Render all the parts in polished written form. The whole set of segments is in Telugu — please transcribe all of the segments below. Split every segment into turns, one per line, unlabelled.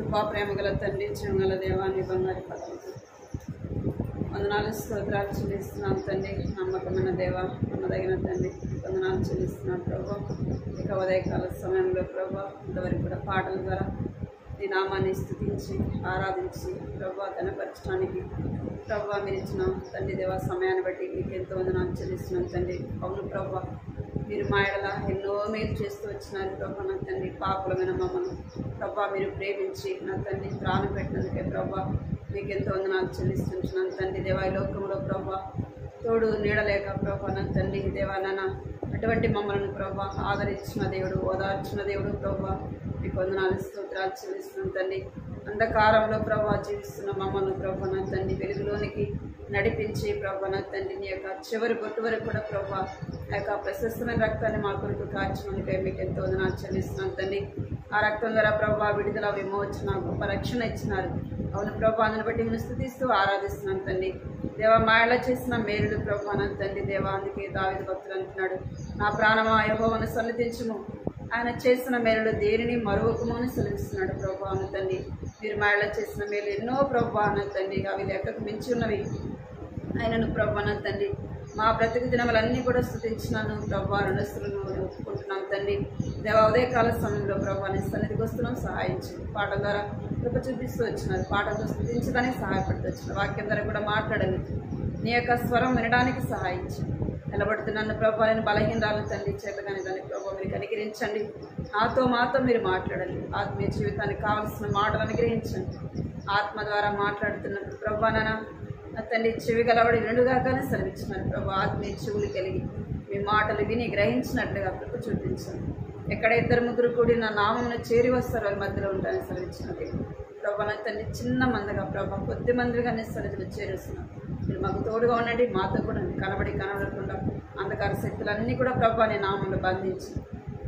కృపా ప్రేమ గల తండ్రి, జీవగల దేవాన్ని బంగారు పదవులు వందనాలు స్తోత్రాలు చెల్లిస్తున్నాం తండ్రి. నమ్మకమైన దేవ, నమ్మదగిన తండ్రి, వందనాలు చెల్లిస్తున్నాం ప్రభా. ఇక ఉదయకాల సమయంలో ప్రభా ఇంతవరకు కూడా పాటల ద్వారా నీ నామాన్ని స్తుతించి ఆరాధించి ప్రభా కనపరచడానికి ప్రభా మీరు ఇచ్చిన తండ్రి దేవ సమయాన్ని బట్టి మీకు ఎంతో వందనాలు చెల్లిస్తున్నాం తండ్రి. అవును ప్రభా, మీరు మా ఎడల ఎన్నో మేలు చేస్తూ వచ్చినారు ప్రభా. నా తండ్రి పాపులమైన మమ్మల్ని ప్రభా మీరు ప్రేమించి నా తండ్రి ప్రాణం పెట్టినందుకే ప్రభా మీకు ఎంతో వందనాలు చెల్లిస్తున్నాను తండ్రి. దేవా ఈ లోకంలో ప్రభా తోడు నీడలేక ప్రభా నా తండ్రి దేవా నాన్న అటువంటి మమ్మల్ని ప్రభా ఆదరించిన దేవుడు, ఓదార్చిన దేవుడు ప్రభా మీకు వందనాలు స్తోత్రాలు చెల్లిస్తున్నాను తండ్రి. అంధకారంలో ప్రభా జీవిస్తున్న మమ్మల్ని ప్రభా నా తండ్రి వెలుగులోనికి నడిపించి ప్రభా నా తండ్రి నీ యొక్క చివరి బొట్టు వరకు కూడా ప్రభా ఆ యొక్క ప్రశస్తమైన రక్తాన్ని మా కొరకు కార్చినందుకే మీకు ఎంతో వందనాలు చెల్లిస్తున్నాను తండ్రి. ఆ రక్తం ద్వారా ప్రభా విడుదల, విమోచన, గొప్ప రక్షణ ఇచ్చినారు. అవును ప్రభా, అందుని బట్టి మేము స్తుతిస్తూ ఆరాధిస్తున్నాను తండ్రి. దేవా మాయల చేసిన మేలుడు ప్రభా నా తండ్రి దేవా, అందుకే దావీదు భక్తుడు అంటున్నాడు, నా ప్రాణమా యెహోవాను సన్నిధించుము, ఆయన చేసిన మేలుడు దేనిని మరొకము అని సెలవిస్తున్నాడు ప్రభా. అను తండ్రి మీరు మాయల చేసిన మేలు ఎన్నో ప్రభా అన్న తండ్రి, అవి లెక్కకు మించి ఉన్నవి. ఆయనను ప్రభా నా తండ్రి మా బ్రతుకు దినములన్నీ కూడా స్తుతించినాను ప్రభా, రుణస్తులను ఒప్పుకుంటున్నాం తండ్రి. దేవా ఉదయకాల సమయంలో ప్రభా నీ సన్నిధికి వస్తున్నాం, సహాయించి పాటల ద్వారా కృప చూపిస్తూ వచ్చినారు. పాటలతో స్తుతించడానికి సహాయపడుతూ వచ్చిన వాక్యం ద్వారా కూడా మాట్లాడండి, నీ యొక్క స్వరం వినడానికి సహాయించి నిలబడుతున్నాను ప్రభా. నేను బలహీనరాలను తండ్రి చేతగానే దాన్ని ప్రభా మీరు అనుగ్రహించండి. మాతో మీరు మాట్లాడండి. ఆత్మీయ జీవితానికి కావలసిన మాటలు అనుగ్రహించండి. ఆత్మ ద్వారా మాట్లాడుతున్నప్పుడు ప్రభా నాన్న తండ్రి చెవి గలవాడి రెండుగానే సెలవిచ్చినారు ప్రభా. ఆత్మీయ చెవులు కలిగి మీ మాటలు విని గ్రహించినట్లుగా కృప చూపించండి. ఎక్కడ 2-3 కూడి నా నామమును చేరి వస్తారు వారి మధ్యలో ఉంటారని సెలవిచ్చినది ప్రభా. నా తండ్రి చిన్న మందిగా ప్రభా కొద్ది మందిగానే సరిధిలో చేరుస్తున్నాను. మీరు మాకు తోడుగా ఉండండి, మాతో కూడా కనబడకుండా అంధకార శక్తులన్నీ కూడా ప్రభా నీ నామంలో బంధించి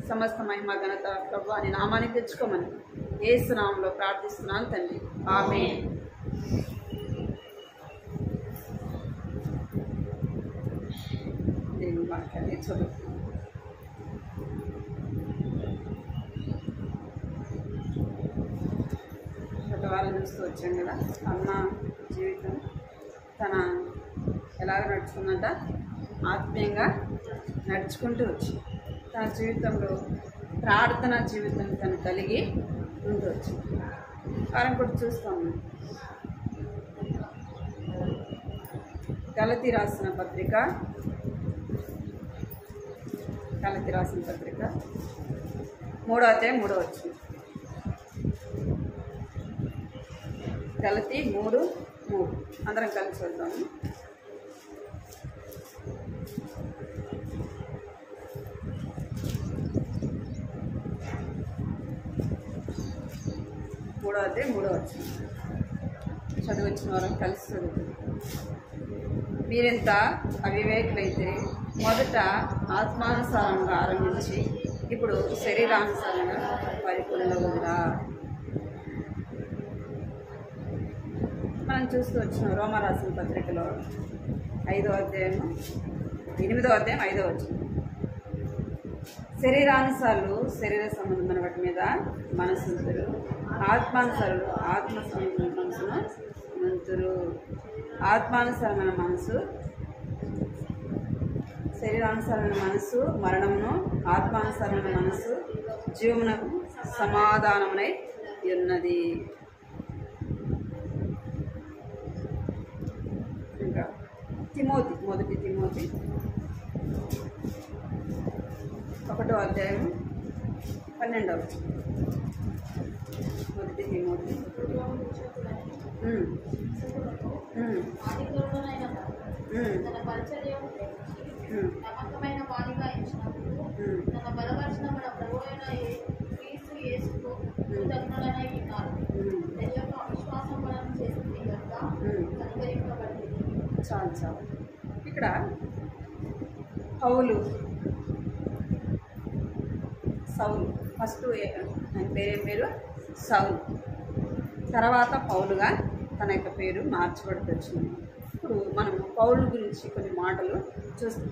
సమస్త మహిమ ఘనత ప్రభా నీ నామానికి తెచ్చుకోమని యేసు నామంలో ప్రార్థిస్తున్నాను తండ్రి, ఆమేన్. దేవుని వాక్యాన్ని చదువుతున్నాను. గత వారం చూస్తూ వచ్చాం కదా, అన్న జీవితం తన ఎలాగ నడుచుకుందంట, ఆత్మీయంగా నడుచుకుంటూ వచ్చి తన జీవితంలో ప్రార్థన జీవితం తను కలిగి ఉంటూ వచ్చింది. వారం కూడా చూస్తాము. గలతీ రాసిన పత్రిక 3వ అధ్యాయం 3వ వచనం. గలతీ 3:3 అందరం కలిసి వద్దాము. మూడో అధ్యాయం 3వ వచనం చదివచ్చిన వారం కలిసి చదువుతుంది. మీరెంత అవివేకులైతే మొదట ఆత్మానుసారంగా ఆరంభించి ఇప్పుడు శరీరానుసారంగా పరిపూర్ణగురా. మనం చూస్తూ వచ్చిన రోమా రాసిన పత్రికలో 5వ అధ్యాయం 8వ అధ్యాయం 5వ వచనం. శరీరానుసారులు శరీర సంబంధమైన వాటి మీద మనసుంతురు, ఆత్మానుసారులు ఆత్మ సంబంధమైన మనసును ఉంతురు. ఆత్మానుసారమైన మనసు, శరీరానుసారమైన మనసు మరణమును, ఆత్మానుసారమైన మనసు జీవమునకు సమాధానమునై ఉన్నది. ఇంకా మొదటి తిమోతి 1వ అధ్యాయం 12వ వచనం. మొదటి తిమోతి
నమ్మకమైన వాడిగా ఇచ్చినప్పుడు తన బలపరిచిన మన ప్రభువైన క్రీస్తు యేసుకు కృతజ్ఞులనై ఉన్నారు. దైవ అవిశ్వాసం వలన చేసింది కనుక అనుగ్రహింపబడింది.
చాలు ఇక్కడ సౌలు ఫస్ట్ ఆయన పేరేం పేరు సౌలు, తర్వాత పౌలుగా తన యొక్క పేరు మార్చబడుతూ వచ్చింది. ఇప్పుడు మనం పౌలు గురించి కొన్ని మాటలు చూస్తాం.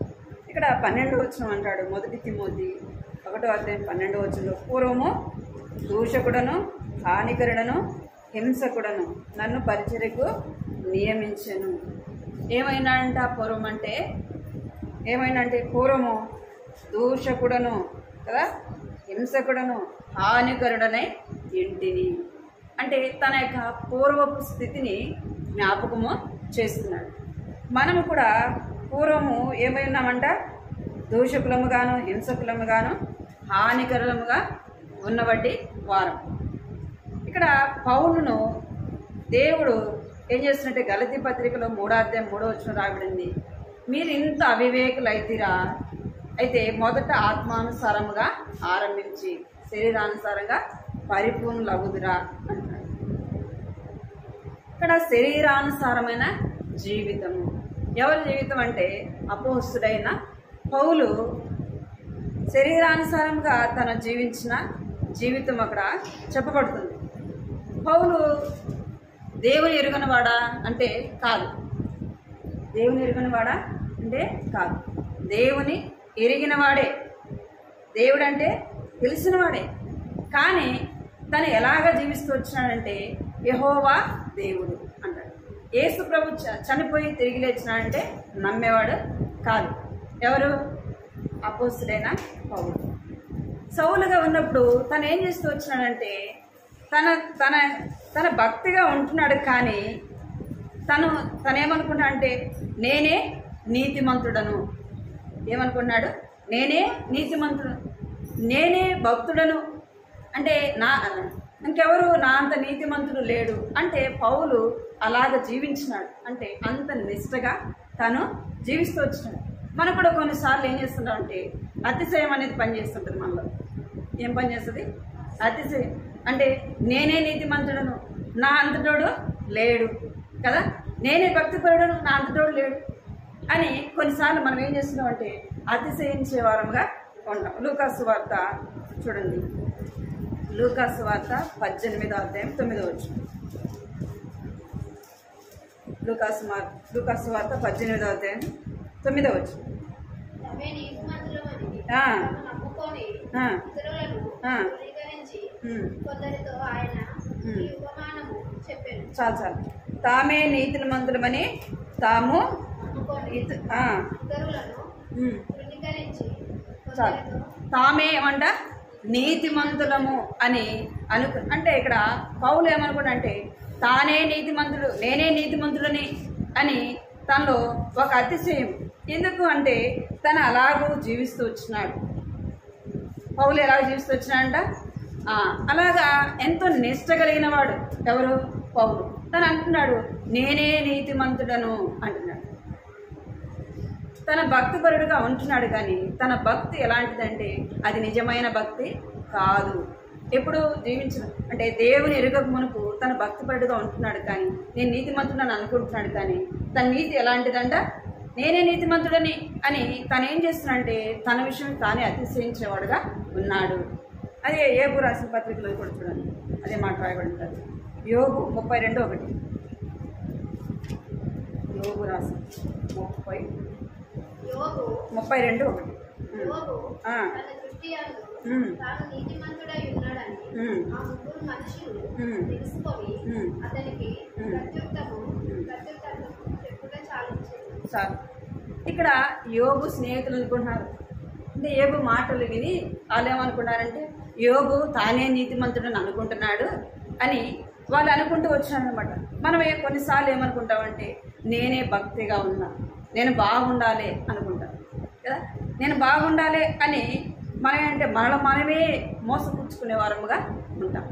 ఇక్కడ 12వ వచనం అంటాడు, మొదటి తిమోతి 1వ అధ్యాయం 12వ వచనంలో పూర్వము దూషకుడను, హానికరుడను, హింసకుడను నన్ను పరిచర్యకు నియమించెను. ఏమైనా అంట పూర్వం అంటే ఏమైనా అంటే పూర్వము దూషకుడను కదా, హింసకుడను, హానికరుడనై ఇంటిని అంటే తన యొక్క పూర్వపు స్థితిని జ్ఞాపకము చేస్తున్నాడు. మనము కూడా పూర్వము ఏమైనామంట దూషకులముగాను, హింసకులముగాను, హానికరులముగా ఉన్నబట్టి వారం. ఇక్కడ పౌలును దేవుడు ఏం చేస్తున్నట్టే గలతీ పత్రికలో 3:3 రాబడింది, మీరు ఇంత అవివేకులైతిరా, అయితే మొదట ఆత్మానుసారముగా ఆరంభించి శరీరానుసారంగా పరిపూర్ణులగుదురా అంటున్నాడు. ఇక్కడ శరీరానుసారమైన జీవితము ఎవరి జీవితం అంటే అపోస్తుడైన పౌలు శరీరానుసారంగా తను జీవించిన జీవితం అక్కడ చెప్పబడుతుంది. పౌలు దేవుని ఎరుగనివాడా అంటే కాదు. దేవుని ఎరుగనివాడా అంటే కాదు. దేవుని ఎరిగినవాడే, దేవుడు అంటే తెలిసినవాడే. కానీ తను ఎలాగ జీవిస్తూ వచ్చినాడంటే యెహోవా దేవుడు అంటాడు. యేసు ప్రభు చనిపోయి తిరిగి లేచినాడంటే నమ్మేవాడు కాదు. ఎవరు? అపోస్తుడైన పౌలు. సౌలుగా ఉన్నప్పుడు తను ఏం చేస్తూ వచ్చినాడంటే తన తన తన భక్తిగా ఉంటున్నాడు. కానీ తనేమనుకున్నాడు అంటే నేనే నీతిమంతుడను. ఏమనుకున్నాడు? నేనే నీతిమంతుడు, నేనే భక్తుడను అంటే ఇంకెవరు నా అంత నీతిమంతుడు లేడు అంటే పౌలు అలాగ జీవించినాడు. అంటే అంత నిష్టగా తను జీవిస్తూ వచ్చినాడు. మనం కూడా కొన్నిసార్లు ఏం చేస్తున్నాం అంటే అతిశయం అనేది పనిచేస్తుంటుంది మనలో. ఏం పని చేస్తుంది? అతిశయం. అంటే నేనే నీతిమంతుడను, నా అంతటోడు లేడు కదా, నేనే భక్తిపరుడను, నా అంతటోడు లేడు అని కొన్నిసార్లు మనం ఏం చేస్తున్నాం అంటే అతిశయించే వారంగా ఉంటాం. లూకాసు వార్త చూడండి, లూకాసు వార్త 18:9. లూకాసు వార్త 18:9. చాలు తామే నీతిమంతులమని తాము చాలు తామే ఏమంట నీతిమంతులము అని అంటే ఇక్కడ పౌలు ఏమనుకుంటా అంటే తానే నీతిమంతుడు, నేనే నీతిమంతుడని అని తనలో ఒక అతిశయం. ఎందుకు అంటే తను అలాగూ జీవిస్తూ వచ్చినాడు. పౌలు ఎలాగ జీవిస్తూ వచ్చినాడంట అలాగా ఎంతో నిష్ట కలిగిన వాడు. ఎవరు? పౌలు. తను అంటున్నాడు నేనే నీతిమంతుడను అంటున్నాడు. తన భక్తిపరుడుగా ఉంటున్నాడు. కానీ తన భక్తి ఎలాంటిదంటే అది నిజమైన భక్తి కాదు. ఎప్పుడు జీవించిన అంటే దేవుని ఎరుగక మునుపు తన భక్తిపరుడుగా ఉంటున్నాడు. కానీ నేను నీతిమంతుడని అనుకుంటున్నాడు. కానీ తన నీతి ఎలాంటిదంట నేనే నీతిమంతుడని అని తను ఏం చేస్తున్నాడంటే తన విషయం తానే అతిశయించేవాడుగా ఉన్నాడు. అదే యోబు రాసిన పత్రికలో కూడా చూడండి, అదే మాట రాయబడి ఉంటుంది. యోబు 32:1. యోబు రాసిన 32:1. చాలు. ఇక్కడ యోబు స్నేహితులు అనుకుంటున్నారు అంటే యోబు మాటలు విని వాళ్ళు ఏమనుకున్నారంటే యోబు తానే నీతిమంతుడని అనుకుంటున్నాడు అని వాళ్ళు అనుకుంటూ వచ్చినారనమాట. మనం కొన్నిసార్లు ఏమనుకుంటామంటే నేనే భక్తిగా ఉన్నా, నేను బాగుండాలి అనుకుంటాం కదా. నేను బాగుండాలి అని మనం ఏంటంటే మనమే మోసపుచ్చుకునే వారముగా ఉంటాం.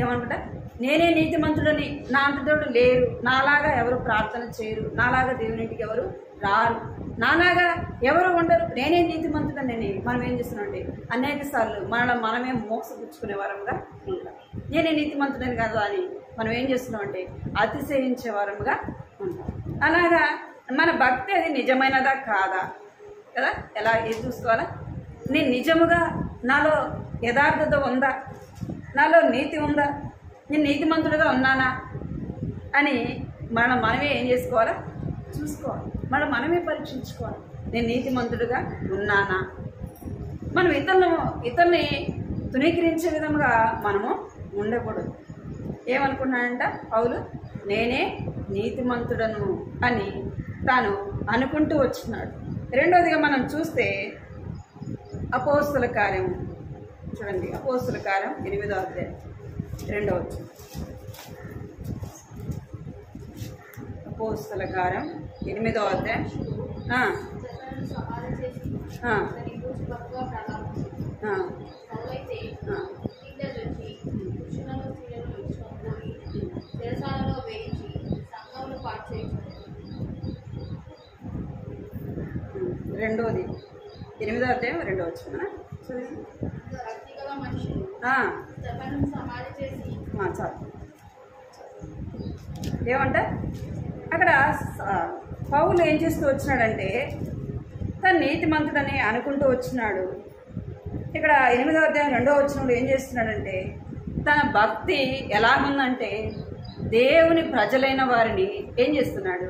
ఏమనుకుంటా నేనే నీతిమంతుడని, నా అంతటోడు లేరు, నాలాగా ఎవరు ప్రార్థన చేయరు, నాలాగా దేవునింటికి ఎవరు రారు, నాలాగా ఎవరు ఉండరు, నేనే నీతిమంతుడని మనం ఏం చేస్తున్నామంటే అనేక సార్లు మనమే మోసపుచ్చుకునే వారముగా ఉంటాం. నేనే నీతిమంతుడని కదా అని మనం ఏం చేస్తున్నామంటే అతిశయించే వారముగా ఉంటాం. అలాగా మన భక్తి అది నిజమైనదా కాదా కదా, ఎలా ఏది చూసుకోవాలా? నేను నిజముగా నాలో యథార్థత ఉందా, నాలో నీతి ఉందా, నేను నీతిమంతుడుగా ఉన్నానా అని మనమే ఏం చేసుకోవాలా? చూసుకోవాలి. మనమే పరీక్షించుకోవాలి. నేను నీతిమంతుడుగా ఉన్నానా? మనం ఇతరుని తునీకరించే విధంగా మనము ఉండకూడదు. ఏమనుకున్నాడంట పౌలు? నేనే నీతిమంతుడను అని తాను అనుకుంటూ వచ్చినాడు. రెండవదిగా మనం చూస్తే అపోస్తుల కార్యం చూడండి. అపోస్తుల కార్యం 8వ అధ్యాయం 2వ వచనం. అపోస్తుల కార్యం 8వ అధ్యాయం రెండోది 8వ అధ్యాయం 2వ వచనం. చాలు. ఏమంట అక్కడ పౌలు ఏం చేస్తూ వచ్చినాడంటే తను నీతిమంతుడని అనుకుంటూ వచ్చినాడు. ఇక్కడ 8వ అధ్యాయం 2వ వచనంలో ఏం చేస్తున్నాడంటే తన భక్తి ఎలాగుందంటే దేవుని ప్రజలైన వారిని ఏం చేస్తున్నాడు?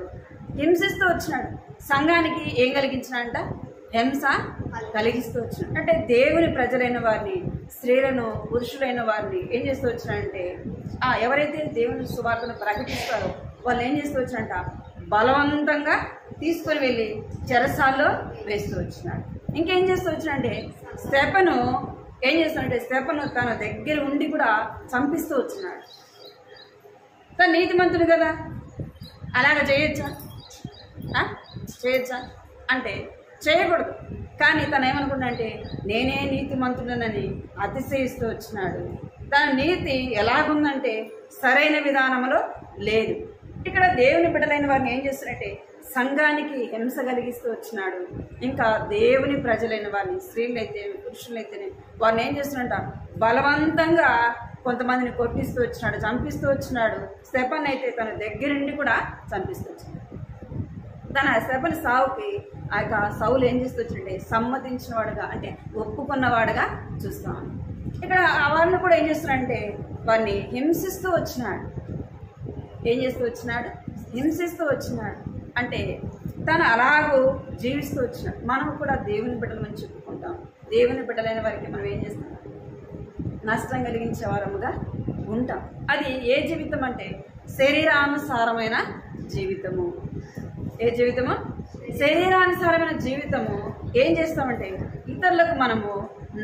హింసిస్తూ వచ్చినాడు. సంఘానికి ఏం కలిగించినాడంట? హింస కలిగిస్తూ వచ్చినాడు. అంటే దేవుని ప్రజలైన వారిని, స్త్రీలను, పురుషులైన వారిని ఏం చేస్తూ వచ్చినాడంటే ఎవరైతే దేవుని సువార్తను ప్రకటిస్తారో వాళ్ళు ఏం చేస్తూ వచ్చినట్ట బలవంతంగా తీసుకొని వెళ్ళి చెరసాల్లో వేస్తూ వచ్చినాడు. ఇంకేం చేస్తూ వచ్చినంటే స్టెఫను ఏం చేస్తున్నాడంటే స్టెఫను తన దగ్గర ఉండి కూడా చంపిస్తూ వచ్చినాడు. తను నీతిమంతుడు కదా, అలాగ చేయొచ్చా? చేయొచ్చా అంటే చేయకూడదు. కానీ తను ఏమనుకున్నాడంటే నేనే నీతిమంతుడనని అతిశయిస్తూ వచ్చినాడు. తన నీతి ఎలాగుందంటే సరైన విధానంలో లేదు. ఇక్కడ దేవుని బిడ్డలైన వారిని ఏం చేస్తున్నట్టే సంఘానికి హింస కలిగిస్తూ వచ్చినాడు. ఇంకా దేవుని ప్రజలైన వారిని, స్త్రీలైతే పురుషులైతేనే వారిని ఏం చేస్తున్నట్ట బలవంతంగా కొంతమందిని కొట్టిస్తూ వచ్చినాడు, చంపిస్తూ వచ్చినాడు. స్టెఫన్ అయితే తన దగ్గరుండి కూడా చంపిస్తూ వచ్చినాడు. తన స్టెఫన్ సావుకి ఆ యొక్క సౌలు ఏం చేస్తూ వచ్చిండే సమ్మతించిన వాడుగా, అంటే ఒప్పుకున్నవాడుగా చూస్తాం. ఇక్కడ వారిని కూడా ఏం చేస్తున్నాడంటే వారిని హింసిస్తూ వచ్చినాడు. ఏం చేస్తూ వచ్చినాడు? హింసిస్తూ వచ్చినాడు. అంటే తను అలాగూ జీవిస్తూ వచ్చినాడు. మనం కూడా దేవుని బిడ్డలని చెప్పుకుంటాం. దేవుని బిడ్డలైన వారికి మనం ఏం చేస్తాం? నష్టం కలిగించే వారముగా ఉంటాం. అది ఏ జీవితం అంటే శరీరానుసారమైన జీవితము. ఏ జీవితము? శరీరానుసారమైన జీవితము. ఏం చేస్తామంటే ఇతరులకు మనము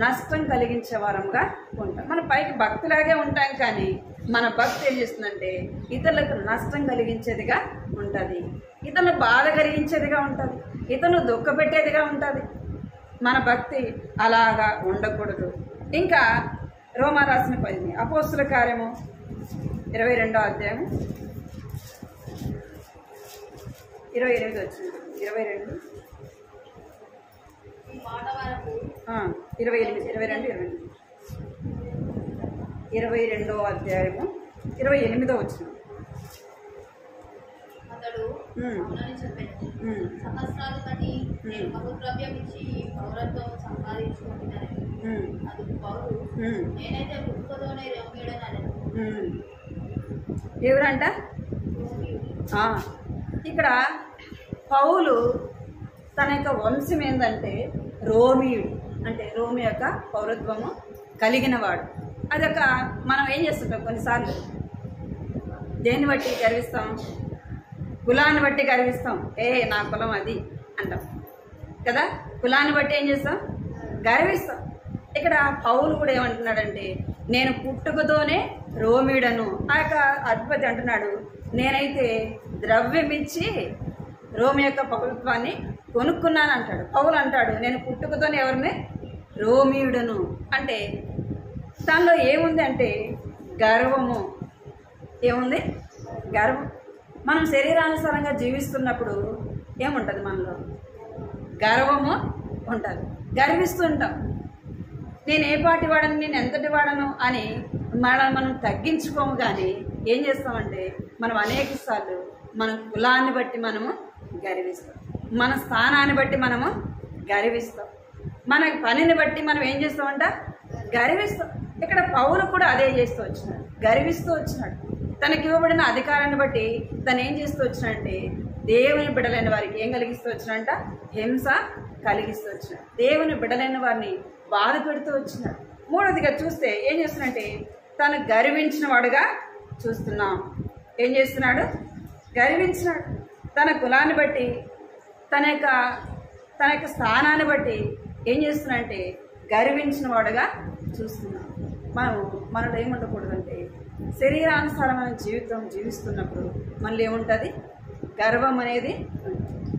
నష్టం కలిగించే వారముగా ఉంటాం. మన పైకి భక్తిలాగే ఉంటాం, కానీ మన భక్తి ఏం చేస్తుందంటే ఇతరులకు నష్టం కలిగించేదిగా ఉంటుంది, ఇతరులకు బాధ కలిగించేదిగా ఉంటుంది, ఇతరులు దుఃఖపెట్టేదిగా ఉంటుంది. మన భక్తి అలాగా ఉండకూడదు. ఇంకా రోమా రాసిన 10 అపోస్తుల కార్యము 22వ అధ్యాయం 28 వచ్చింది. 22 22వ అధ్యాయము 28వ వచ్చిన
సంవత్సరాలు కట్టి బహుద్రవ్యం ఇచ్చి పౌరత్వం సంపాదించుకుంటున్నాను. అది పౌరు నేనైతే పుట్టుకతోనే రోమియుడనని.
ఎవరంట? ఇక్కడ పౌలు తన యొక్క వంశం ఏంటంటే రోమియుడు, అంటే రోమి యొక్క పౌరత్వము కలిగిన వాడు. అదొక మనం ఏం చేస్తుంటాం కొన్నిసార్లు దేన్ని బట్టి గర్విస్తాం? కులాన్ని బట్టి గర్విస్తాం. నా కులం అది అంటాం కదా, కులాన్ని బట్టి ఏం చేస్తాం? గర్విస్తాం. ఇక్కడ పౌలు కూడా ఏమంటున్నాడంటే నేను పుట్టుకతోనే రోమియుడను. ఆ యొక్క అధిపతి అంటున్నాడు నేనైతే ద్రవ్యం ఇచ్చి రోమి యొక్క పౌరత్వాన్ని కొనుక్కున్నాను అంటాడు. పౌలు అంటాడు నేను పుట్టుకతోనే ఎవరిని? రోమియుడను. అంటే దానిలో ఏముంది అంటే గర్వము. ఏముంది? గర్వం. మనం శరీరానుసారంగా జీవిస్తున్నప్పుడు ఏముంటుంది? మనలో గర్వము ఉంటుంది, గర్విస్తుంటాం. నేను ఏ పాటి వాడను, నేను ఎంతటి వాడను అని మనం తగ్గించుకోము. కానీ ఏం చేస్తామంటే మనం అనేక సార్లు మన కులాన్ని బట్టి మనము గర్విస్తాం, మన స్థానాన్ని బట్టి మనము గర్విస్తాం, మన పనిని బట్టి మనం ఏం చేస్తామంట? గర్విస్తాం. ఇక్కడ పౌలు కూడా అదే చేస్తూ వచ్చినాడు, గర్విస్తూ వచ్చినాడు. తనకి ఇవ్వబడిన అధికారాన్ని బట్టి తను ఏం చేస్తూ వచ్చినాడంటే దేవుని బిడ్డలైన వారికి ఏం కలిగిస్తూ వచ్చినాడంట? హింస కలిగిస్తూ వచ్చినాడు. దేవుని బిడ్డలైన వారిని బాధ పెడుతూ వచ్చినాడు. మూడవదిగా చూస్తే ఏం చేస్తున్నాడంటే తను గర్వించిన వాడుగా చూస్తున్నాం. ఏం చేస్తున్నాడు? గర్వించినాడు. తన కులాన్ని బట్టి తన యొక్క స్థానాన్ని బట్టి ఏం చేస్తున్నాడంటే గర్వించిన వాడుగా చూస్తున్నాం. మనలో ఏముండకూడదంటే శరీరానుసారమైన జీవితం జీవిస్తున్నప్పుడు మనలో ఏముంటుంది? గర్వం అనేది.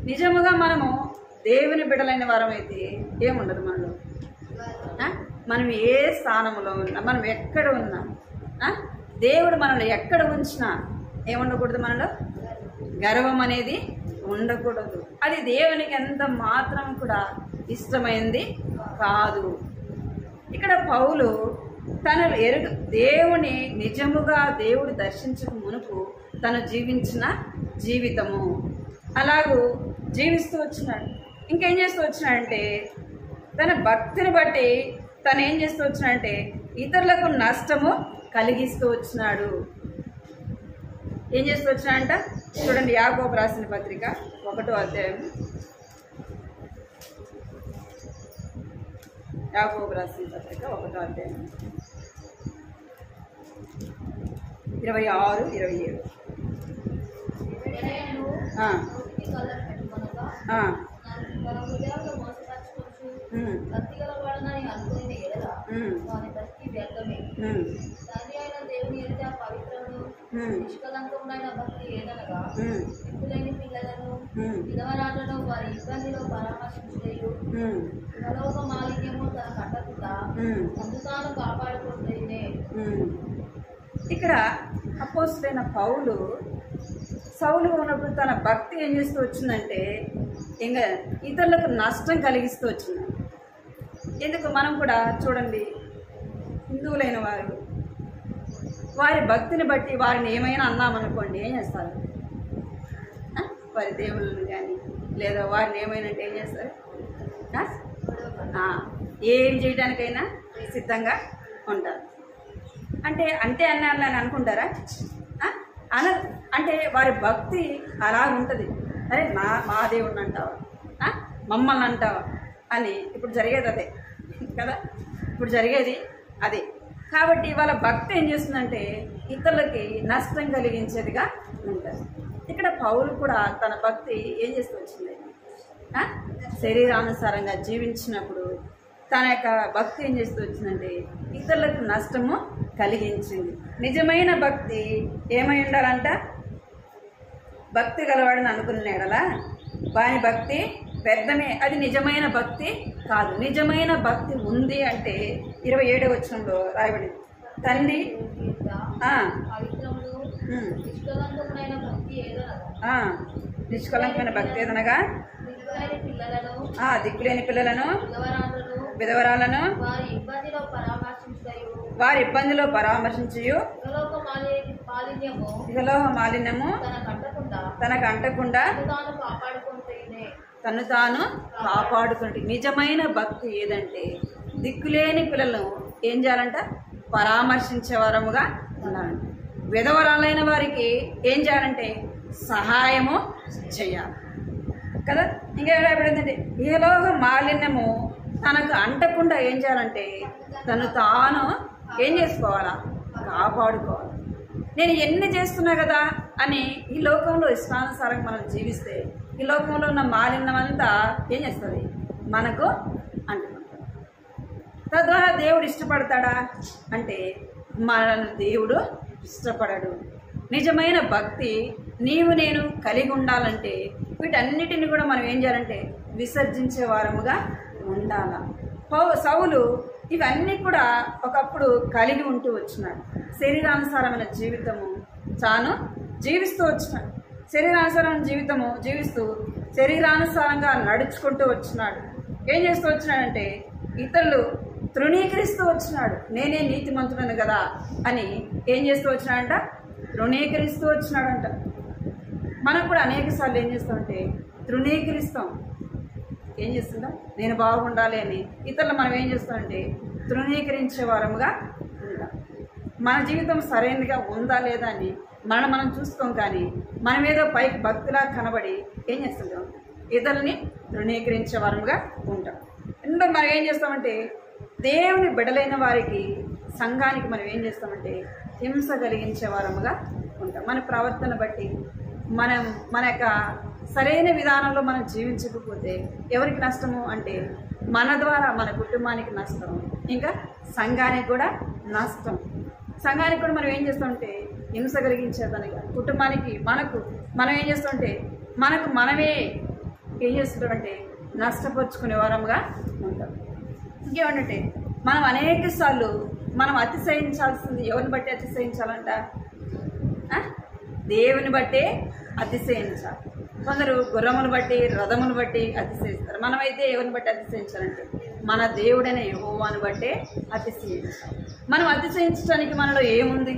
నిజముగా మనము దేవుని బిడ్డలైన వారమైతే ఏముండదు మనలో. మనం ఏ స్థానంలో ఉన్నా, మనం ఎక్కడ ఉన్నా, దేవుడు మనల్ని ఎక్కడ ఉంచినా ఏముండకూడదు? మనలో గర్వం అనేది ఉండకూడదు. అది దేవునికి ఎంత మాత్రం కూడా ఇష్టమైంది కాదు. ఇక్కడ పౌలు తను దేవుని నిజముగా దేవుడు దర్శించక మునుపు తను జీవించిన జీవితము అలాగూ జీవిస్తూ వచ్చినాడు. ఇంకేం చేస్తూ వచ్చినాడంటే తన భక్తిని బట్టి తను ఏం చేస్తూ వచ్చినాడంటే ఇతరులకు నష్టము కలిగిస్తూ వచ్చినాడు. ఏం చేస్తూ వచ్చినాడంట చూడండి. యాకోబు రాసిన పత్రిక 1వ అధ్యాయం. యాకోబు రాసిన పత్రిక 1వ అధ్యాయం 26, 27.
నిష్కలంకమైన భక్తి ఏదనగా దిక్కులేని పిల్లలను విధవరాలను వారి ఇబ్బందిలో పరామర్శించు పరలోక మాలిన్యము తన కట్టకుండా అందుతాను కాపాడుకుంటేనే.
ఇక్కడ అపోస్తలుడైన పౌలు సౌలు ఉన్నప్పుడు తన భక్తి ఏం చేస్తూ వచ్చిందంటే ఇంకా ఇతరులకు నష్టం కలిగిస్తూ వచ్చింది. ఎందుకు? మనం కూడా చూడండి, హిందువులైన వారి భక్తిని బట్టి వారిని ఏమైనా అన్నామనుకోండి ఏం చేస్తారు? వారి దేవుళ్ళని కానీ లేదా వారిని ఏమైనా అంటే ఏం చేస్తారు? ఏం చేయడానికైనా సిద్ధంగా ఉంటారు. అంటే అన్నారని అనుకుంటారా? అంటే వారి భక్తి అలా ఉంటుంది. అరే మా దేవుడిని అంటావా, మమ్మల్ని అంటావా అని. ఇప్పుడు జరిగేది అదే కదా, ఇప్పుడు జరిగేది అదే. కాబట్టి వాళ్ళ భక్తి ఏం చేస్తుందంటే ఇతరులకి నష్టం కలిగించేదిగా ఉంటుంది. ఇక్కడ పౌలు కూడా తన భక్తి ఏం చేస్తూ వచ్చింది? శరీరానుసారంగా జీవించినప్పుడు తన యొక్క భక్తి ఏం చేస్తూ వచ్చిందంటే ఇతరులకు నష్టము కలిగించింది. నిజమైన భక్తి ఏమై ఉండాలంట? భక్తి గలవాడని అనుకున్నాడలా వాని భక్తి వ్యర్థమే. అది నిజమైన భక్తి కాదు. నిజమైన భక్తి ఉంది అంటే 27వ వచనంలో రాయబడింది. తండ్రి నిష్కలంకమైన భక్తి ఏదనగా దిక్కులేని పిల్లలను విధవరాలను వారి ఇబ్బందిలో పరామర్శించు ఇహలోక మాలిన్యము తనకు అంటకుండా తను తాను కాపాడుకుంటే. నిజమైన భక్తి ఏదంటే దిక్కులేని పిల్లలను ఏం చేయాలంట? పరామర్శించే వారముగా ఉండాలంట. విధవరాలైన వారికి ఏం చేయాలంటే సహాయము చేయాలి కదా. ఇంకా ఏంటంటే ఈలోక మాలిన్యము తనకు అంటకుండా ఏం చేయాలంటే తను తాను ఏం చేసుకోవాలా? కాపాడుకోవాలి. నేను ఎన్ని చేస్తున్నా కదా అని ఈ లోకంలో ఇష్టానుసారంగా మనం జీవిస్తే ఈ లోకంలో ఉన్న మాలిన్యం అంతా ఏం చేస్తుంది? మనకు అంటుకుంటుంది. తద్వారా దేవుడు ఇష్టపడతాడా అంటే మనల్ని దేవుడు ఇష్టపడడు. నిజమైన భక్తి నీవు నేను కలిగి ఉండాలంటే వీటన్నిటిని కూడా మనం ఏం చేయాలంటే విసర్జించే వారముగా ఉండాల. సౌలు ఇవన్నీ కూడా ఒకప్పుడు కలిగి ఉంటూ వచ్చినాడు. శరీరానుసారమైన జీవితము తాను జీవిస్తూ వచ్చినాడు. శరీరానుసారమైన జీవితము జీవిస్తూ శరీరానుసారంగా నడుచుకుంటూ వచ్చినాడు. ఏం చేస్తూ వచ్చినాడంటే ఇతరులు తృణీకరిస్తూ వచ్చినాడు. నేనే నీతిమంతుడను కదా అని ఏం చేస్తూ వచ్చినాడంట? తృణీకరిస్తూ వచ్చినాడంట. మనం కూడా అనేక సార్లు ఏం చేస్తామంటే తృణీకరిస్తాం. ఏం చేస్తుంటాం? నేను బాగుండాలి అని ఇతరులు మనం ఏం చేస్తామంటే తృణీకరించే వారముగా ఉంటాం. మన జీవితం సరైనదిగా ఉందా లేదా అని మనం చూస్తాం. కానీ మనం ఏదో పైకి భక్తిలా కనబడి ఏం చేస్తుంటాం? ఇతరులని తృణీకరించే వారముగా ఉంటాం. ఎందుకంటే మనం ఏం చేస్తామంటే దేవుని బిడలైన వారికి, సంఘానికి మనం ఏం చేస్తామంటే హింస కలిగించే వారముగా ఉంటాం. మన ప్రవర్తన బట్టి మన యొక్క సరైన విధానంలో మనం జీవించకపోతే ఎవరికి నష్టము అంటే మన ద్వారా మన కుటుంబానికి నష్టం, ఇంకా సంఘానికి కూడా నష్టం. సంఘానికి కూడా మనం ఏం చేస్తామంటే హింస కలిగించేదానిగా, కుటుంబానికి మనం ఏం చేస్తామంటే మనమే ఏం చేస్తుంటామంటే నష్టపరుచుకునే వారముగా ఉంటాం. ఇంకేమంటే మనం అనేక సార్లు మనం అతిశయించాల్సింది ఎవరిని బట్టి అతిశయించాలంట? దేవుని బట్టే అతిశయించాలి. కొందరు గుర్రమును బట్టి రథమును బట్టి అతిశయిస్తారు. మనమైతే ఎవరిని బట్టి అతిశయించాలంటే మన దేవుడైన యెహోవాను బట్టే అతిశయించాలి. మనం అతిశయించడానికి మనలో ఏముంది?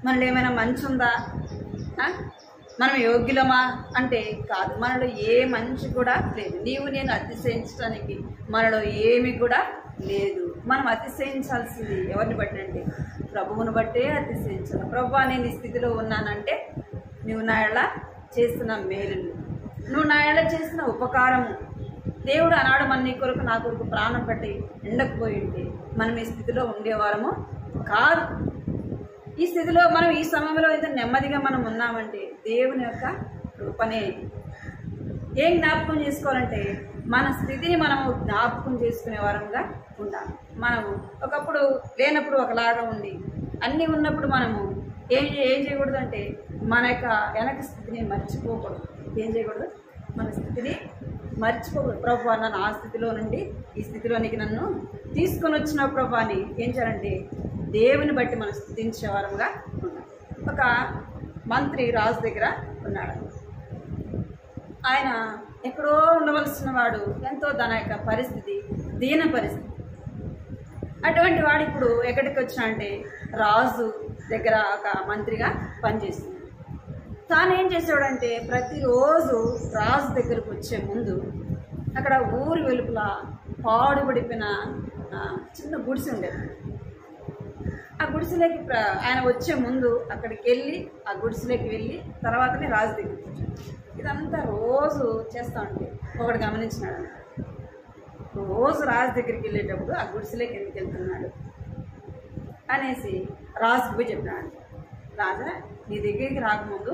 మనలో ఏమైనా మంచి ఉందా? మనం యోగ్యులమా అంటే కాదు. మనలో ఏ మంచి కూడా లేదు. నీవు నేను అతిశయించడానికి మనలో ఏమి కూడా లేదు. మనం అతిశయించాల్సింది ఎవరిని బట్టి అంటే ప్రభువును బట్టే అతిశయించాలి. ప్రభువా, నేను ఈ స్థితిలో ఉన్నానంటే నువ్వు నా ఎడల చేసిన మేలులు, నువ్వు నా ఎడల చేసిన ఉపకారము. దేవుడు ఆనాడు మన నీ కొరకు నా కొరకు ప్రాణం పెట్టి ఎండకపోయి ఉంటే మనం ఈ స్థితిలో ఉండేవారము కాదు. ఈ స్థితిలో మనం ఈ సమయంలో అయితే నెమ్మదిగా మనం ఉన్నామంటే దేవుని యొక్క కృపనే. ఏం జ్ఞాపకం చేసుకోవాలంటే మన స్థితిని మనము జ్ఞాపకం చేసుకునే వారంగా ఉండాలి. మనము ఒకప్పుడు లేనప్పుడు ఒకలాగా ఉండి అన్నీ ఉన్నప్పుడు మనము ఏం చేయకూడదు అంటే మన యొక్క వెనక స్థితిని మర్చిపోకూడదు. ఏం చేయకూడదు? మన స్థితిని మర్చిపోకూడదు. ప్రభువా, నన్ను ఆ స్థితిలో నుండి ఈ స్థితిలోనికి నన్ను తీసుకొని వచ్చిన ప్రభువాని ఏం చేయాలంటే దేవుని బట్టి మనం స్థుతించే వారంగా ఉన్నాం. ఒక మంత్రి రాజు దగ్గర ఉన్నాడు. ఆయన ఎక్కడో ఉండవలసిన వాడు, ఎంతో తన యొక్క పరిస్థితి దీన పరిస్థితి. అటువంటి వాడు ఇప్పుడు ఎక్కడికి వచ్చా అంటే రాజు దగ్గర ఒక మంత్రిగా పనిచేస్తున్నాడు. తాను ఏం చేసేవాడంటే ప్రతిరోజు రాజు దగ్గరకు వచ్చే ముందు అక్కడ ఊరి వెలుపల పాడుపడిపోయిన చిన్న గుడిసె ఉండేది. ఆ గుడిసెలోకి ఆయన వచ్చే ముందు అక్కడికి వెళ్ళి ఆ గుడిసెలోకి వెళ్ళి తర్వాతనే రాజు దగ్గరికి వచ్చాడు. ఇదంతా రోజు చేస్తూ ఉంటే ఒకడు గమనించినాడు. రోజు రాజు దగ్గరికి వెళ్ళేటప్పుడు ఆ గుడిసెలోకి ఎందుకు వెళ్తున్నాడు అనేసి రాజుకు పోయి చెప్పినాడు. రాజా, నీ దగ్గరికి రాకముందు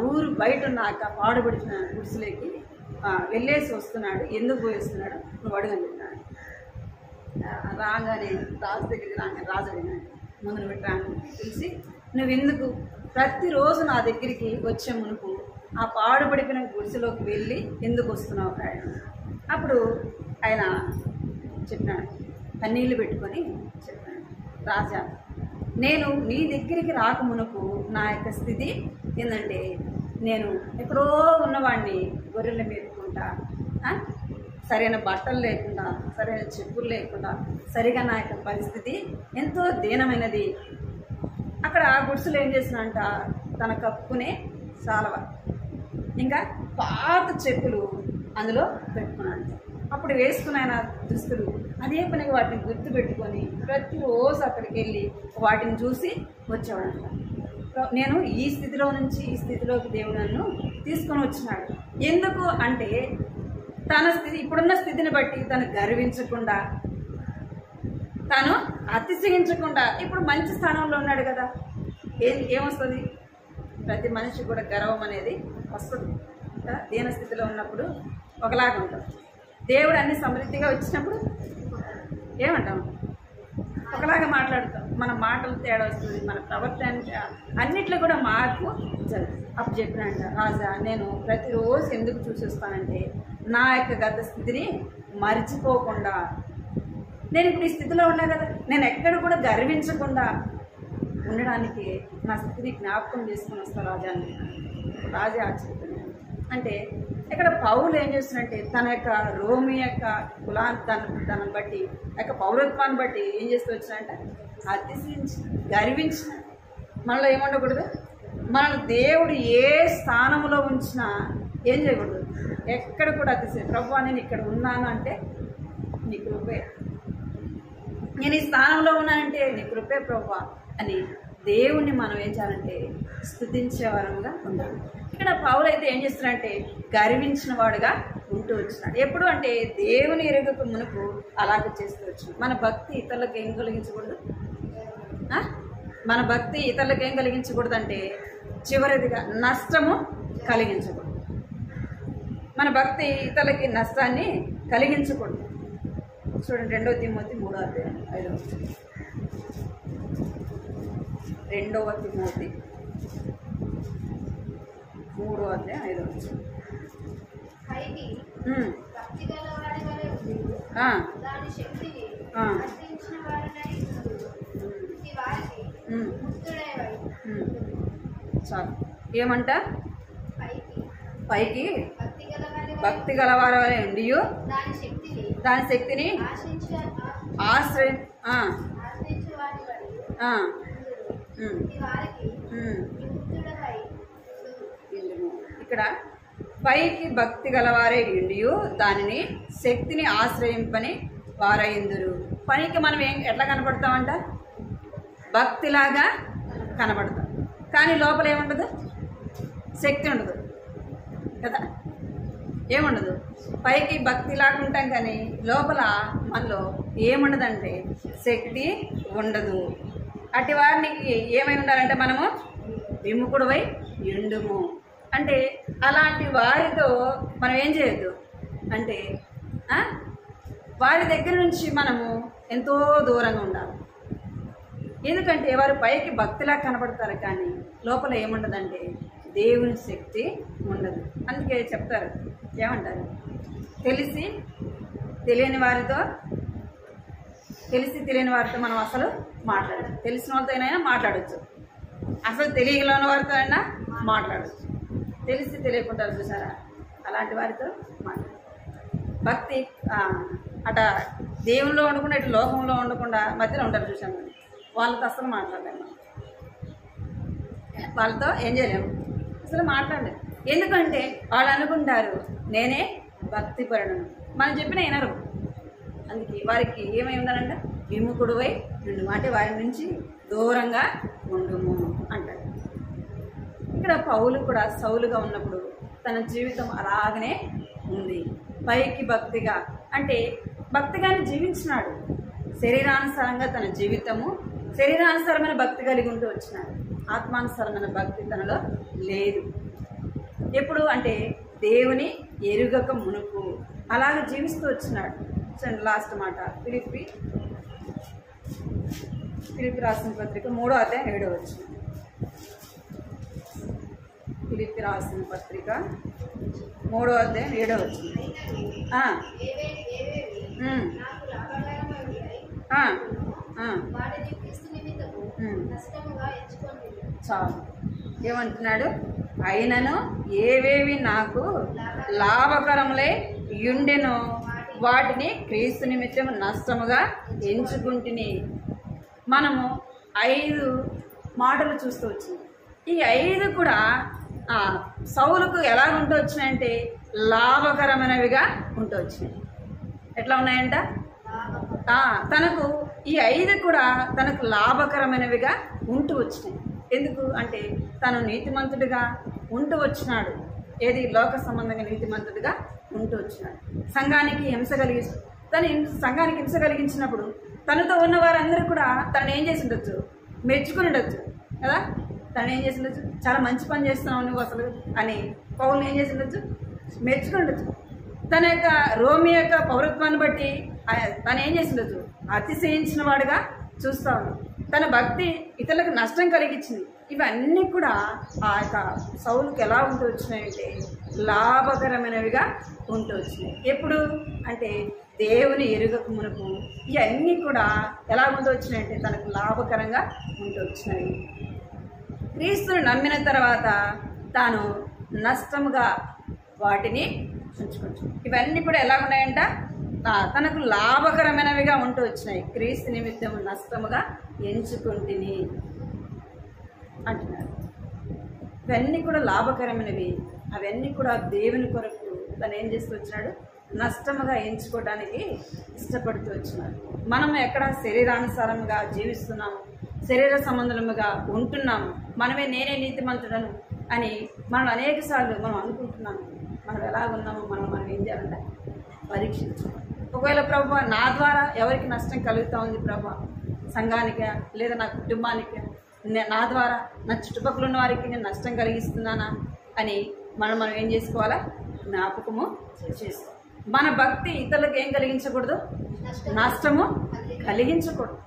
ఊరు బయట ఉన్నాక పాడుపడిన గుడిసెలోకి వెళ్ళేసి వస్తున్నాడు, ఎందుకు పోయి వస్తున్నాడు నువ్వు అడుగని చెప్పినాడు. రాగానే రాజు దగ్గరికి రాజు అడిగినాడు, ముందు పెట్టాను తెలిసి నువ్వెందుకు ప్రతిరోజు నా దగ్గరికి వచ్చే మునుపు ఆ పాడుపడిపోయిన గుడిసెలోకి వెళ్ళి ఎందుకు వస్తున్నావు ఆయన? అప్పుడు ఆయన చెప్పినాడు, కన్నీళ్ళు పెట్టుకొని చెప్పినాడు, రాజా, నేను నీ దగ్గరికి రాకమునకు నా యొక్క స్థితి ఏంటంటే నేను ఎక్కడో ఉన్నవాడిని గొర్రెలు మేపుకుంటా, సరైన బట్టలు లేకుండా, సరైన చెప్పులు లేకుండా, సరిగా నా యొక్క పరిస్థితి ఎంతో దీనమైనది. అక్కడ గుడిసెలు ఏం చేసినంట, తన కప్పుకునే సాలవ ఇంకా పాత చెప్పులు అందులో పెట్టుకున్నాడు. అప్పుడు వేసుకున్న ఆయన దుస్తులు అదే పనిగా వాటిని గుర్తు పెట్టుకొని ప్రతిరోజు అక్కడికి వెళ్ళి వాటిని చూసి వచ్చేవాడంట. నేను ఈ స్థితిలో నుంచి ఈ స్థితిలోకి దేవుడు నన్ను తీసుకొని వచ్చినాడు. ఎందుకు అంటే తన స్థితి ఇప్పుడున్న స్థితిని బట్టి తను గర్వించకుండా, తను అతిశయించకుండా ఇప్పుడు మంచి స్థానంలో ఉన్నాడు కదా. ఏమొస్తుంది? ప్రతి మనిషి కూడా గర్వం అనేది వస్తుంది. దీన స్థితిలో ఉన్నప్పుడు ఒకలాగా ఉంటాం. దేవుడు అన్ని సమృద్ధిగా వచ్చినప్పుడు ఏమంటాం? ఒకలాగా మాట్లాడతాం. మన మాటలు తేడా వస్తుంది, మన ప్రవర్తన అన్నిట్లో కూడా మార్పు జరుగుతుంది. అప్పుడు చెప్పినంట, రాజా, నేను ప్రతిరోజు ఎందుకు చూసేస్తానంటే నా యొక్క గత స్థితిని మర్చిపోకుండా, నేను ఇప్పుడు ఈ స్థితిలో ఉన్నా కదా, నేను ఎక్కడ కూడా గర్వించకుండా ఉండడానికి నా స్థితిని జ్ఞాపకం చేసుకుని వస్తాను రాజా అని. రాజా ఆశ్చర్యపోయాడు. అంటే ఇక్కడ పౌలు ఏం చేస్తున్నంటే తన యొక్క రోమి యొక్క దాన్ని బట్టి యొక్క పౌరత్వాన్ని బట్టి ఏం చేస్తూ వచ్చినంటే అతిశయించి గర్వించిన. మనలో ఏముండకూడదు? మన దేవుడు ఏ స్థానంలో ఉంచినా ఏం చేయకూడదు, ఎక్కడ కూడా అతిశయం. ప్రభువా, నేను ఇక్కడ ఉన్నాను అంటే నీ కృపే, నేను ఈ స్థానంలో ఉన్నానంటే నీ కృపే ప్రభువా అని దేవుణ్ణి మనం ఏం చేయాలంటే స్తుతించే వారముగా ఉండాలి. ఇక్కడ పౌలు అయితే ఏం చేస్తున్నాడంటే గర్వించిన వాడుగా ఉంటూ వచ్చినాడు. ఎప్పుడు అంటే దేవుని ఎరుగక మునుపు అలాగ చేస్తూ వచ్చినాడు. మన భక్తి ఇతరులకు ఏం కలిగించకూడదు, మన భక్తి ఇతరులకు ఏం కలిగించకూడదు అంటే చివరిదిగా నష్టము కలిగించకూడదు. మన భక్తి ఇతరులకి నష్టాన్ని కలిగించకూడదు. చూడండి 2 తిమోతి 3:5. 2 తిమోతి 3:5.
పైకి భక్తి గలవాడి వలె ఉండి దాని శక్తిని ఆశ్రయించిన వాడనై ఇది వారికి ముక్తుడైవై.
చాలు. ఏమంట? పైకి భక్తి
గలవాడి
గలవారి వలె ఉండి దాని శక్తిని
ఆశ్రయించు వాడి వలె ఇది వారికి ముక్తుడవై.
ఇక్కడ పైకి భక్తి గలవారే ఉండియు దానిని శక్తిని ఆశ్రయింపని వారైందురు. పనికి మనం ఎట్లా కనపడతామంట? భక్తిలాగా కనపడతాం, కానీ లోపల ఏముండదు, శక్తి ఉండదు కదా, ఏముండదు. పైకి భక్తిలాగా ఉంటాం కానీ లోపల మనలో ఏముండదంటే శక్తి ఉండదు. అట్టి వారికి ఏమై ఉండాలంటే మనము విముఖుడువై ఉండుము. అంటే అలాంటి వారితో మనం ఏం చేయొద్దు అంటే వారి దగ్గర నుంచి మనము ఎంతో దూరంగా ఉండాలి. ఎందుకంటే వారు పైకి భక్తిలా కనపడతారు కానీ లోపల ఏముండదంటే దేవుని శక్తి ఉండదు. అందుకే చెప్తారు, ఏమంటారు, తెలిసి తెలియని వారితో మనం అసలు మాట్లాడచ్చు. తెలిసిన వాళ్ళతోనైనా మాట్లాడచ్చు, అసలు తెలియని వారితో అయినా మాట్లాడచ్చు. తెలిసి తెలియకుంటారు చూసారా, అలాంటి వారితో మాట్లాడు. భక్తి అట దేవుల్లో ఉండకుండా ఇటు లోకంలో ఉండకుండా మధ్యలో ఉంటారు చూసాము, వాళ్ళతో అసలు మాట్లాడలేము. వాళ్ళతో ఏం చేయలేము, అసలు మాట్లాడలేము. ఎందుకంటే వాళ్ళు అనుకుంటారు నేనే భక్తి పరుడను, మనం చెప్పిన వినరు. అందుకే వారికి ఏమై ఉండాలంటే విముఖుడువై ఉండుము, అంటే వారి నుంచి దూరంగా ఉండుము అంటారు. ఇక్కడ పౌలు కూడా సౌలుగా ఉన్నప్పుడు తన జీవితం అలాగనే ఉంది. పైకి భక్తిగా అంటే భక్తిగానే జీవించినాడు. శరీరానుసారంగా తన జీవితము శరీరానుసారమైన భక్తి కలిగి ఉంటూ వచ్చినాడు. ఆత్మానుసారమైన భక్తి తనలో లేదు. ఎప్పుడు అంటే దేవుని ఎరుగక మునుపు అలాగే జీవిస్తూ వచ్చినాడు. లాస్ట్ మాట ఫిలిప్పి రాసిన పత్రిక 3:7. ఫిలిప్పి రాసిన పత్రిక 3:7. చాలు. ఏమంటున్నాడు? అయినను ఏవేవి నాకు లాభకరములై యుండెనో వాటిని క్రీస్తు నిమిత్తం నష్టముగా ఎంచుకుంటుని. మనము 5 మాటలు చూస్తూ వచ్చింది. ఈ 5 కూడా సౌలుకు ఎలా ఉంటూ వచ్చినాయంటే లాభకరమైనవిగా ఉంటూ వచ్చినాయి. ఎట్లా ఉన్నాయంట? తనకు ఈ 5 కూడా తనకు లాభకరమైనవిగా ఉంటూ వచ్చినాయి. ఎందుకు అంటే తను నీతిమంతుడిగా ఉంటూ వచ్చినాడు. ఏది? లోక సంబంధంగా నీతిమంతుడిగా ఉంటూ వచ్చినాడు. సంఘానికి హింస కలిగించినప్పుడు తనతో ఉన్న వారందరూ కూడా తను ఏం చేసి ఉండొచ్చు? మెచ్చుకుని ఉండొచ్చు కదా. తను ఏం చేసి ఉండొచ్చు? చాలా మంచి పని చేస్తున్నావు నువ్వు అసలు అని పౌలు ఏం చేసి ఉండొచ్చు? మెచ్చుకుని ఉండొచ్చు. తన యొక్క రోమి యొక్క పౌరత్వాన్ని బట్టి తను ఏం చేసి ఉండొచ్చు? అతిశయించిన వాడుగా చూస్తా ఉన్నాడు. తన భక్తి ఇతరులకు నష్టం కలిగించింది. ఇవన్నీ కూడా ఆ యొక్క సౌలుకి ఎలా ఉంటూ వచ్చినాయంటే లాభకరమైనవిగా ఉంటూ వచ్చినాయి. ఎప్పుడు అంటే దేవుని ఎరుగక మునుపు ఇవన్నీ కూడా ఎలా ఉంటూ వచ్చినాయంటే తనకు లాభకరంగా ఉంటూ వచ్చినాయి. క్రీస్తును నమ్మిన తర్వాత తాను నష్టముగా వాటిని ఉంచుకోవచ్చు. ఇవన్నీ కూడా ఎలా ఉన్నాయంట? తనకు లాభకరమైనవిగా ఉంటూ వచ్చినాయి. క్రీస్తు నిమిత్తం నష్టముగా ఎంచుకుంటుని అంటున్నారు. ఇవన్నీ కూడా లాభకరమైనవి. అవన్నీ కూడా దేవుని కొరకు తను ఏం చేస్తూ వచ్చినాడు? నష్టముగా ఎంచుకోవడానికి ఇష్టపడుతూ వచ్చినారు. మనం ఎక్కడ శరీరానుసారముగా జీవిస్తున్నాము, శరీర సంబంధముగా ఉంటున్నాము, నేనే నీతిమంతుడను అని మనం అనేక సార్లు మనం అనుకుంటున్నాము. మనం ఎలా ఉన్నామో మనం ఏం చేయాలంటే పరీక్షించాలి. ఒకవేళ ప్రభు నా ద్వారా ఎవరికి నష్టం కలుగుతూ ఉంది ప్రభు, సంఘానికి లేదా నా కుటుంబానికి, నా ద్వారా నా చుట్టుపక్కల ఉన్న వారికి నేను నష్టం కలిగిస్తున్నానా అని మనం ఏం చేసుకోవాలా? జ్ఞాపకము చేసుకోవాలి. మన భక్తి ఇతరులకు ఏం కలిగించకూడదు? నష్టము కలిగించకూడదు.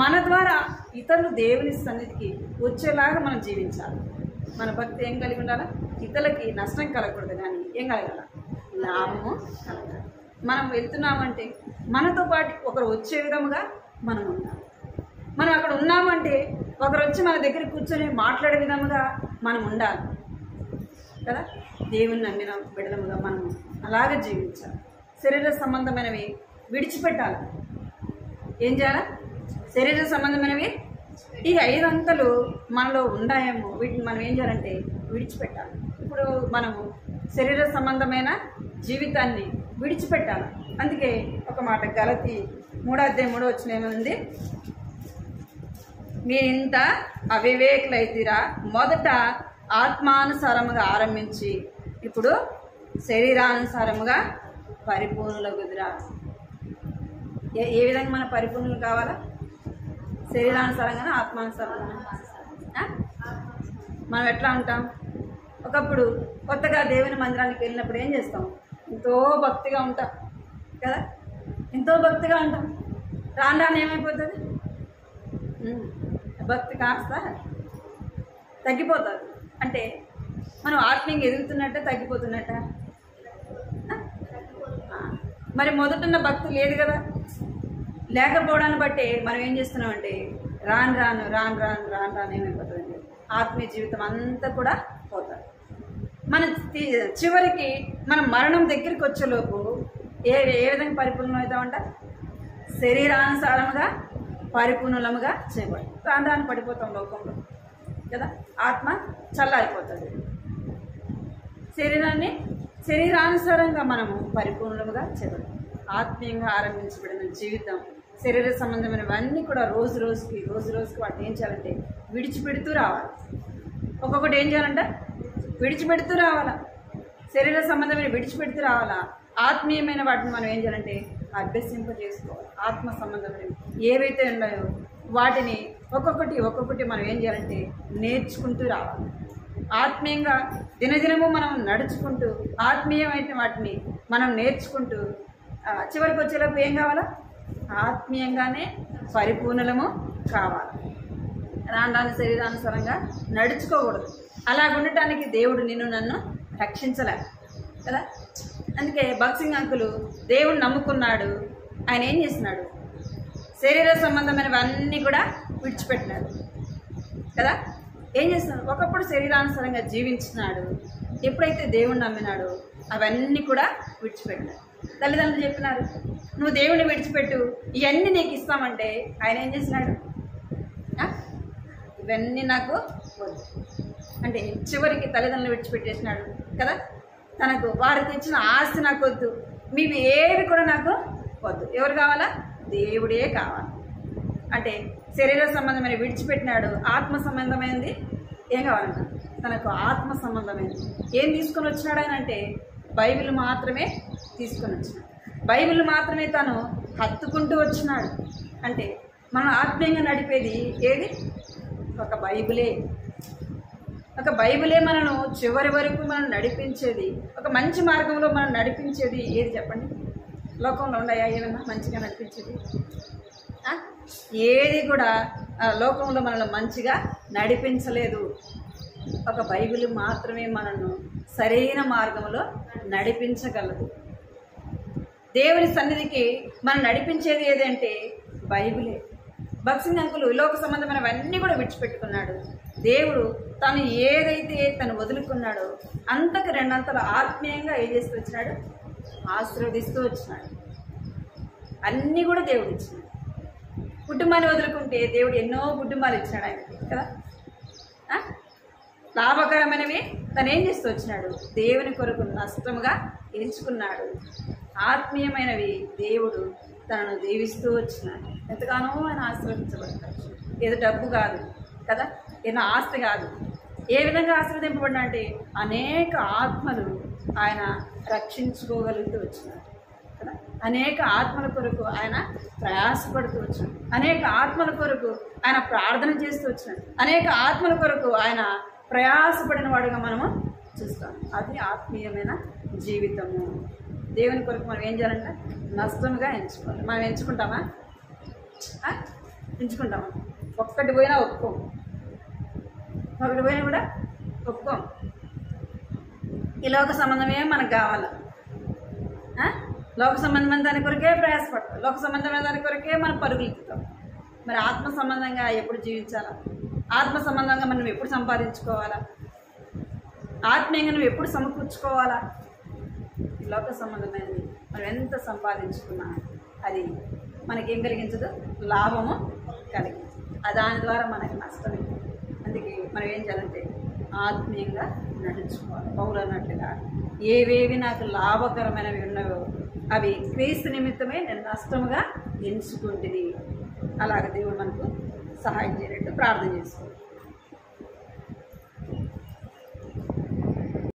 మన ద్వారా ఇతరులు దేవుని సన్నిధికి వచ్చేలాగా మనం జీవించాలి. మన భక్తి ఏం కలిగి ఉండాలా? ఇతరులకి నష్టం కలగకూడదు, కానీ ఏం కలగాల? లాభము కలగాలి. మనం వెళ్తున్నామంటే మనతో పాటు ఒకరు వచ్చే విధముగా మనం ఉండాలి. మనం అక్కడ ఉన్నామంటే ఒకరు వచ్చి మన దగ్గర కూర్చొని మాట్లాడే విధముగా మనం ఉండాలి కదా. దేవుని నమ్మిన బిడ్డలముగా మనం అలాగే జీవించాలి. శరీర సంబంధమైనవి విడిచిపెట్టాలి. ఏం చేయాలి? శరీర సంబంధమైనవి ఈ 5 అంతలు మనలో ఉన్నాయేమో, వీటిని మనం ఏం చేయాలంటే విడిచిపెట్టాలి. ఇప్పుడు మనము శరీర సంబంధమైన జీవితాన్ని విడిచిపెట్టాలి. అందుకే ఒక మాట గలతీ 3:3 ఏమైంది? మీరింత అవివేకులైతిరా, మొదట ఆత్మానుసారముగా ఆరంభించి ఇప్పుడు శరీరానుసారముగా పరిపూర్ణులగుదురా. ఏ విధంగా మన పరిపూర్ణులు కావాలా? శరీరానుసారంగానే, ఆత్మానుసారంగా. మనం ఎట్లా ఉంటాం? ఒకప్పుడు కొత్తగా దేవుని మందిరానికి వెళ్ళినప్పుడు ఏం చేస్తాం? ఎంతో భక్తిగా ఉంటాం కదా, ఎంతో భక్తిగా ఉంటాం. రాను రాను ఏమైపోతుంది? భక్తి కాస్త తగ్గిపోతుంది. అంటే మనం ఆత్మీయంగా ఎదుగుతున్నట్టే తగ్గిపోతున్నట్ట? మరి మొదటున్న భక్తి లేదు కదా. లేకపోవడాన్ని బట్టి మనం ఏం చేస్తున్నామంటే రాను రాను ఏమైపోతుందండి? ఆత్మీయ జీవితం అంతా కూడా పోతుంది. మన చివరికి మనం మరణం దగ్గరికి వచ్చేలోపు ఏ విధంగా పరిపూర్ణం అవుతామంట? శరీరానుసారముగా పరిపూర్ణులముగా చేయబడి రాను పడిపోతాం లోకంలో కదా. ఆత్మ చల్లారిపోతుంది. శరీరానుసారంగా మనము పరిపూర్ణముగా చేయబడి ఆత్మీయంగా ఆరంభించబడిన జీవితం, శరీర సంబంధమైనవన్నీ కూడా రోజు రోజుకి వాటిని ఏం చేయాలంటే విడిచిపెడుతూ రావాలి. ఒక్కొక్కటి ఏం చేయాలంటే విడిచిపెడుతూ రావాలా. శరీర సంబంధమైన విడిచిపెడుతూ రావాలా. ఆత్మీయమైన వాటిని మనం ఏం చేయాలంటే అభ్యసింపజేసుకోవాలి. ఆత్మ సంబంధమైనవి ఏవైతే ఉన్నాయో వాటిని ఒక్కొక్కటి మనం ఏం చేయాలంటే నేర్చుకుంటూ రావాలి. ఆత్మీయంగా దినదినము మనం నడుచుకుంటూ ఆత్మీయమైన వాటిని మనం నేర్చుకుంటూ చివరికి వచ్చేలోపు ఏం కావాలా? ఆత్మీయంగానే పరిపూర్ణలము కావాలి. రాను శరీరానుసారంగా నడుచుకోకూడదు. అలాగుండటానికి దేవుడు నన్ను రక్షించలే కదా. అందుకే భక్సింగ్ అంకులు దేవుడు నమ్ముకున్నాడు. ఆయన ఏం చేస్తున్నాడు? శరీర సంబంధమైనవన్నీ కూడా విడిచిపెట్టినాడు కదా. ఏం చేస్తున్నాడు? ఒకప్పుడు శరీరానుసారంగా జీవించినాడు. ఎప్పుడైతే దేవుణ్ణి నమ్మినాడో అవన్నీ కూడా విడిచిపెట్టినాడు. తల్లిదండ్రులు చెప్పినారు, నువ్వు దేవుణ్ణి విడిచిపెట్టు, ఇవన్నీ నీకు ఇస్తామంటే ఆయన ఏం చేసినాడు? ఇవన్నీ నాకు వద్దు అంటే చివరికి తల్లిదండ్రులు విడిచిపెట్టేసినాడు కదా. తనకు వారు తెచ్చిన ఆస్తి నాకు వద్దు, మీవి ఏవి కూడా నాకు వద్దు. ఎవరు కావాలా? దేవుడే కావాలి. అంటే శరీర సంబంధమైన విడిచిపెట్టినాడు. ఆత్మ సంబంధమైనది ఏం కావాలంట? తనకు ఆత్మ సంబంధమైనది ఏం తీసుకొని వచ్చినాడు ఆయన అంటే బైబిల్ మాత్రమే తీసుకొని వచ్చినాడు. బైబిల్ మాత్రమే తను హత్తుకుంటూ వచ్చినాడు. అంటే మనం ఆత్మీయంగా నడిపేది ఏది? ఒక బైబిలే. ఒక బైబిలే మనను చివరి వరకు మనం నడిపించేది, ఒక మంచి మార్గంలో మనం నడిపించేది ఏది చెప్పండి? లోకంలో ఉన్నాయా ఏమన్నా మంచిగా నడిపించేది? ఏది కూడా లోకంలో మనల్ని మంచిగా నడిపించలేదు. ఒక బైబిల్ మాత్రమే మనను సరైన మార్గంలో నడిపించగలదు. దేవుని సన్నిధికి మనం నడిపించేది ఏదంటే బైబిలే. భక్సింగ్ అంకులు లోక సంబంధమైనవన్నీ కూడా విడిచిపెట్టుకున్నాడు. దేవుడు తను ఏదైతే తను వదులుకున్నాడో అంతకు 2 అంతలు ఆత్మీయంగా ఏం చేస్తూ వచ్చినాడు? ఆశీర్వదిస్తూ వచ్చినాడు. అన్నీ కూడా దేవుడు ఇచ్చినాడు. కుటుంబాన్ని వదులుకుంటే దేవుడు ఎన్నో కుటుంబాలు ఇచ్చినాడు ఆయనకి కదా. లాభకరమైనవి తను ఏం చేస్తూ వచ్చినాడు? దేవుని కొరకు నష్టముగా ఎంచుకున్నాడు. ఆత్మీయమైనవి దేవుడు తనను దీవిస్తూ వచ్చినాడు. ఎంతగానో ఆయన ఆశీర్వదించబడతాడు. ఏదో డబ్బు కాదు కదా, ఏదో ఆస్తి కాదు. ఏ విధంగా ఆశీర్వదింపబడినా అంటే అనేక ఆత్మలు ఆయన రక్షించుకోగలుగుతూ వచ్చినాడు కదా. అనేక ఆత్మల కొరకు ఆయన ప్రయాసపడుతూ వచ్చినాడు. అనేక ఆత్మల కొరకు ఆయన ప్రార్థన చేస్తూ వచ్చినాడు. అనేక ఆత్మల కొరకు ఆయన ప్రయాసపడిన వాడుగా మనము చూస్తాం. అది ఆత్మీయమైన జీవితము. దేవుని కొరకు మనం ఏం చేయాలంటే నష్టముగా ఎంచుకోవాలి. మనం ఎంచుకుంటామా? ఎంచుకుంటామా? ఒక్కటి పోయినా ఒప్పుకోం, ఒకటి పోయినా కూడా ఒప్పుకోం. ఈ లోక సంబంధమే మనకు కావాలి. లోక సంబంధమైన దాని కొరకే ప్రయాసపడతాం. లోక సంబంధమైన దాని కొరకే మనం పరుగులుతాం. మరి ఆత్మ సంబంధంగా ఎప్పుడు జీవించాలా? ఆత్మ సంబంధంగా మనం ఎప్పుడు సంపాదించుకోవాలా? ఆత్మీయంగా నువ్వు ఎప్పుడు సమకూర్చుకోవాలా? లోక సంబంధమైనది మనం ఎంత సంపాదించుకున్నా అది మనకేం కలిగించదు? లాభము కలిగించదు. దాని ద్వారా మనకి నష్టమే. అందుకే మనం ఏం చేయాలంటే ఆత్మీయంగా నడుచుకోవాలి. పౌలు అన్నట్లుగా ఏవేవి నాకు లాభకరమైనవి ఉన్నాయో అవి క్రీస్తు నిమిత్తమే నేను నష్టముగా ఎంచుకుంటుంది. అలాగే దేవుడు మనకు సహాయం చేయనట్టు ప్రార్థన చేసుకోవాలి.